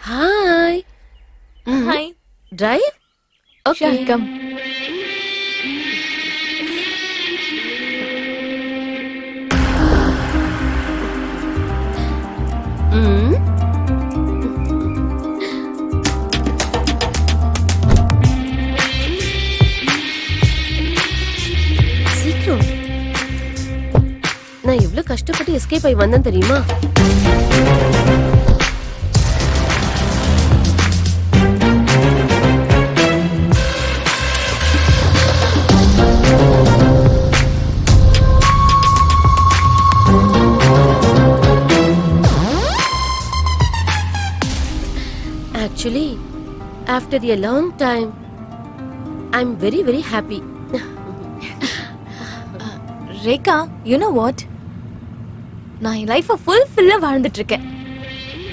Hi. Hi. Drive? Okay. Sure, come. சீக்கிரம். நான் எவ்வளவு கஷ்டப்பட்டு எஸ்கேப் ஆகி வந்தேன் தெரியுமா? Actually, after a long time, I'm very happy. Rekha, you know what? நான் என் லைஃபை ஃபுல்ஃபில்லா வாழ்ந்துட்டு இருக்கேன்.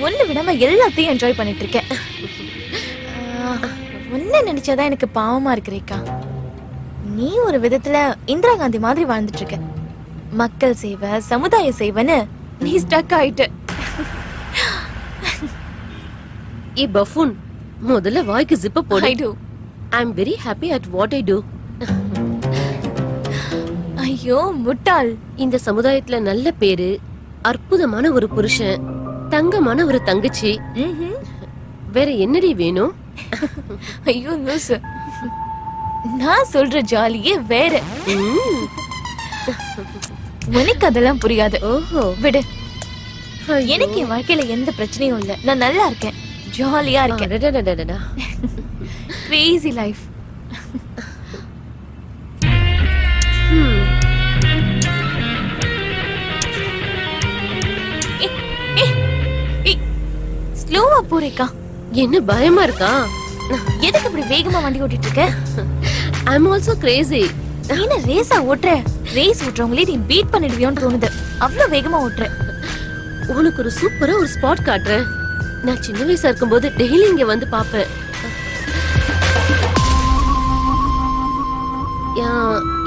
ஒண்ணு விடாம எல்லாத்தையும் என்ஜாய் பண்ணிட்டு இருக்கேன். ஒண்ணு நினைச்சாதான் எனக்கு பாவமா இருக்கு ரேகா. நீ ஒரு விதத்துல இந்திரா காந்தி மாதிரி வாழ்ந்துட்டு இருக்க. மக்கள் சேவை, சமுதாய சேவைன்னு நீ ஸ்டக் ஆயிட்ட. ஏ பஃபூன், முதல்ல வாய்க்கு ஜிப்ப போடு. I do. I'm very happy at what I do. ஐயோ முட்டாள். இந்த சமுதாயத்துல நல்ல பேரு, அற்புதமான ஒரு புருஷன், தங்கமான ஒரு தங்கச்சி, வேற என்னடி வேணும்? ஐயோ லூசு. நான் சொல்ற ஜாலியே வேற. உனக்கு அதெல்லாம் புரியாது. ஓஹோ, விடு. எனக்கு என் வாழ்க்கையில எந்த பிரச்சனையும் இல்ல. நான் நல்லா இருக்கேன், ஜாலியா இருக்கேன். Crazy life. ஸ்லோவா போறேக்கா. என்ன பயமா இருக்கா? எதுக்கு இப்படி வேகமா வண்டி ஓட்டிட்டு இருக்க? I'm also crazy. என்ன ரேஸா ஓட்டுற? ரேஸ் ஓட்டுறவங்களே நீ பீட் பண்ணிடுவியோன்னு தோணுது. அவ்வளவு வேகமா ஓட்டுற. உனக்கு ஒரு சூப்பரா ஒரு ஸ்பாட் காட்டுறேன். நான் சின்ன வயசா இருக்கும்போது டெய்லி இங்க வந்து பாப்பேன்.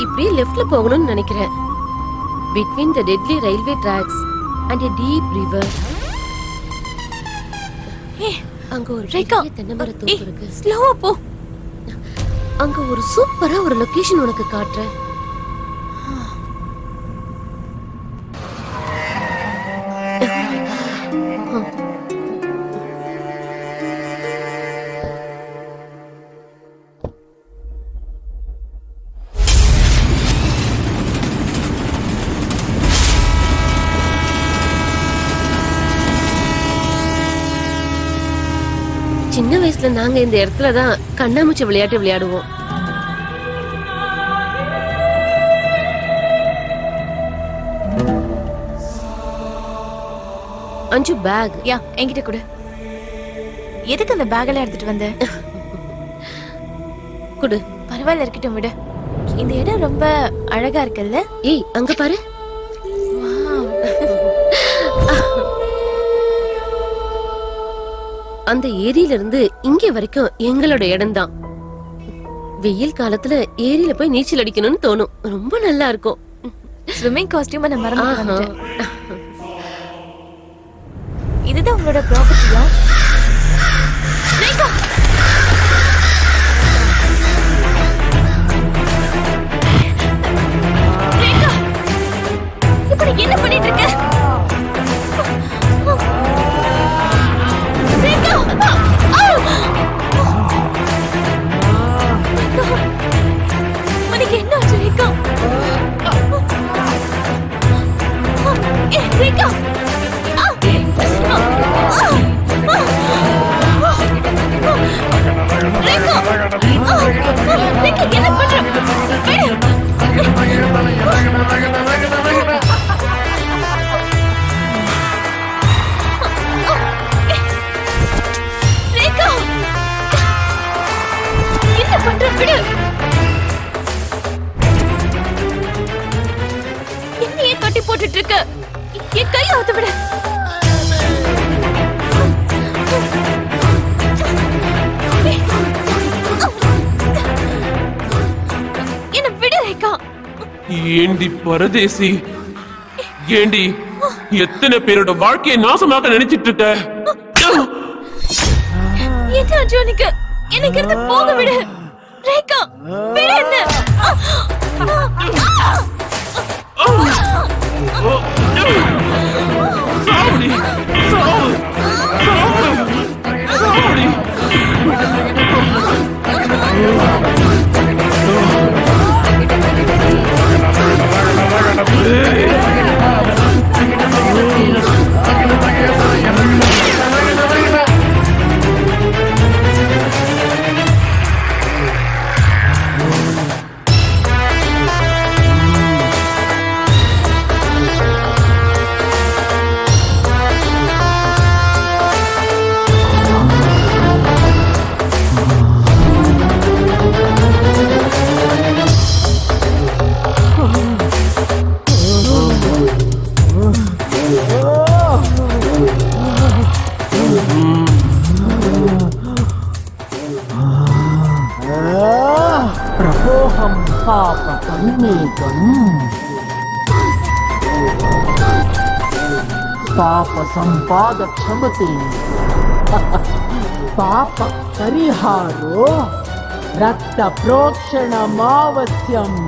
இப்படியே லெஃப்ட்ல போகணும்னு நினைக்கிறேன். Between the deadly railway tracks and a deep river. அங்க ஒரு பெரிய தென்னைமர தோப்பு இருக்கு. ஸ்லோவா போ. அங்க ஒரு சூப்பரா ஒரு லொகேஷன் உனக்கு காட்டுறேன். சின்ன வயசுல நாங்க இந்த இடத்துலதான் கண்ணாமூச்சி விளையாட்டு விளையாடுவோம். அஞ்சு பேக். யா, என்கிட்ட கொடு. எதுக்கு அந்த பேக் எல்லாம் எடுத்துட்டு வந்த? கொடு. பரவாயில்ல, இருக்கட்டும், விடு. இந்த இடம் ரொம்ப அழகா இருக்குல்ல? ஏய், அங்க பாரு. அந்த ஏரியில இருந்து இங்க வரைக்கும் எங்களோட இடம் தான். வெயில் காலத்துல ஏரியில போய் நீச்சல் அடிக்கணும்னு தோணும். ரொம்ப நல்லா இருக்கும். ஸ்விம்மிங் காஸ்டியூம் நான் மறந்து வந்துட்டேன். இதுதான் உங்களோட ப்ராப்பர்ட்டியா? ரேகா, ரேகா, இப்படி என்ன பண்ணிட்டு இருக்க? உனக்கு என்ன ஆச்சு ரேகா? ரேகா, என்ன பண்ற? என்னையே கட்டி போட்டுட்டு இருக்க? என் கையை அவுத்து விடு. என்ன விடு ரேகா. ஏண்டி பரதேசி, ஏண்டி எத்தனை பேரோட வாழ்க்கையை நாசமாக்க நினைச்சிட்டு இருக்க? பைத்தியம் ஜோனிக்கு எனக்கு இருந்து போக விடு. ரேகா விடு என்ன. प्रपोहं पापकर्मेकम् पापसम्पादक्षमते पापपरिहारो रक्तप्रोक्षणमावश्यम्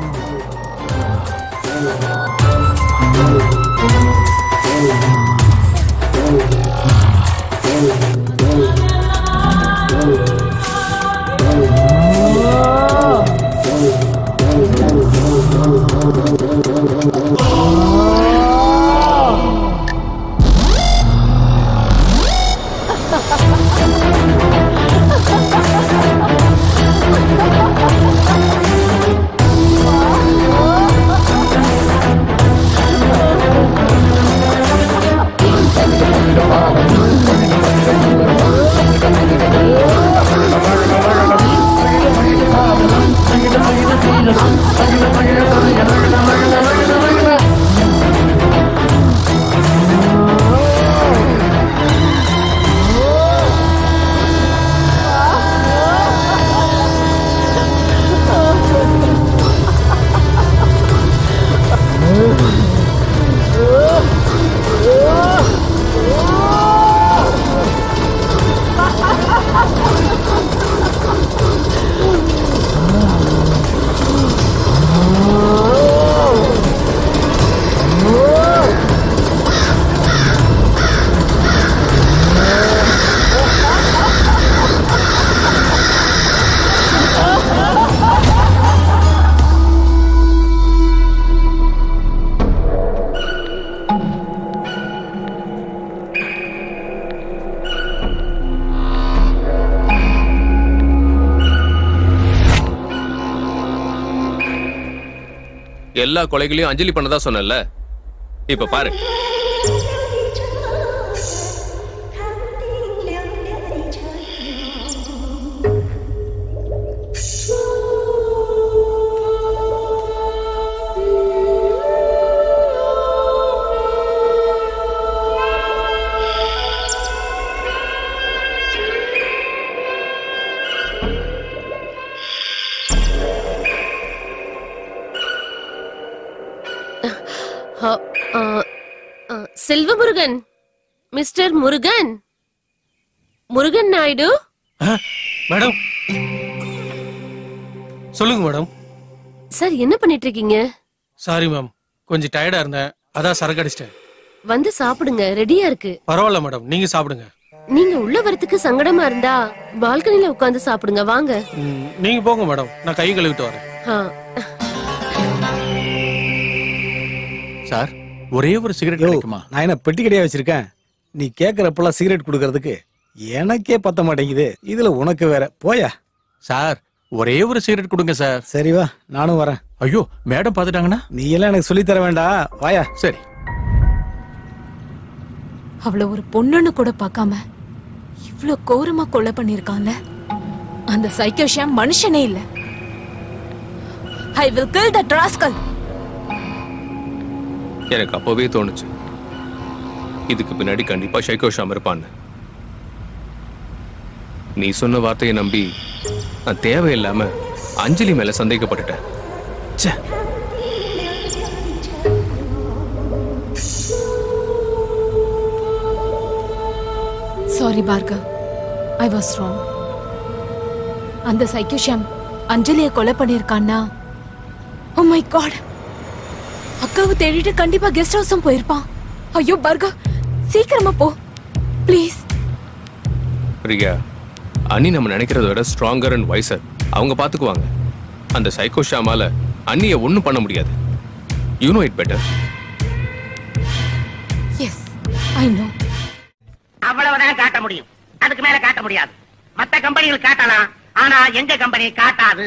எல்லா கொலைகளையும் அஞ்சலி பண்ணதா சொன்னல, இப்ப பாரு. செல்வமுருகன், மிஸ்டர் முருகன், முருகன் நாயுடு. மேடம் சொல்லுங்க மேடம். சார் என்ன பண்ணிட்டு இருக்கீங்க? சாரி மேம், கொஞ்சம் டயர்டா இருந்தேன், அதான் சரக்கு அடிச்சிட்டேன். வந்து சாப்பிடுங்க, ரெடியா இருக்கு. பரவாயில்ல மேடம், நீங்க சாப்பிடுங்க. நீங்க உள்ள வரதுக்கு சங்கடமா இருந்தா பால்கனில உட்கார்ந்து சாப்பிடுங்க, வாங்க. நீங்க போங்க மேடம், நான் கை கழுவிட்டு வரேன். சார், ஒரே ஒரு சிகரெட் கிடைக்குமா? நான் என்ன பெட்டி கடையா வச்சிருக்கேன்? நீ கேக்குறப்பெல்லாம் சிகரெட் குடுக்கறதுக்கு எனக்கே பத்த மாட்டேங்குது, இதுல உனக்கு வேற. போயா சார், ஒரே ஒரு சிகரெட் கொடுங்க சார். சரி வா, நானும் வரேன். ஐயோ, மேடம் பாத்துட்டாங்கன்னா? நீ எல்லாம் எனக்கு சொல்லி தர வேண்டாம், வாயா. சரி. அவள ஒரு பொண்ணுன்னு கூட பார்க்காம இவ்ளோ கோரமா கொலை பண்ணிருக்கான்ல, அந்த சைக்கோ ஷாம் மனுஷனே இல்ல. I will kill that rascal. எனக்கு அப்பவே தோணுச்சு, இதுக்கு பின்னாடி கண்டிப்பா சைக்கோ ஷாம் இருப்பான்னு. நீ சொன்ன வார்த்தையை நம்பி நான் தேவையில்லாம அஞ்சலி மேல சந்தேகப்பட்டுட்டேன். Sorry Bhargav, I was wrong. அந்த சைக்கோ ஷாம் அஞ்சலிய கொலை பண்ணிருக்கான்னா, ஓ மை காட், அக்காவை தேடிட்டு கண்டிப்பா கெஸ்ட் ஹவுஸும் போயிருப்பான். ஐயோ பர்கா, சீக்கிரமா போ ப்ளீஸ். பிரியா, அண்ணி நம்ம நினைக்கிறத விட ஸ்ட்ராங்கர் அண்ட் வைசர். அவங்க பாத்துக்குவாங்க. அந்த சைக்கோ ஷாமால அண்ணிய ஒண்ணும் பண்ண முடியாது. You know it better. Yes I know. அவ்வளவுதான் காட்ட முடியும், அதுக்கு மேல காட்ட முடியாது. மத்த கம்பெனிகள் காட்டலாம், ஆனா எங்க கம்பெனி காட்டாது.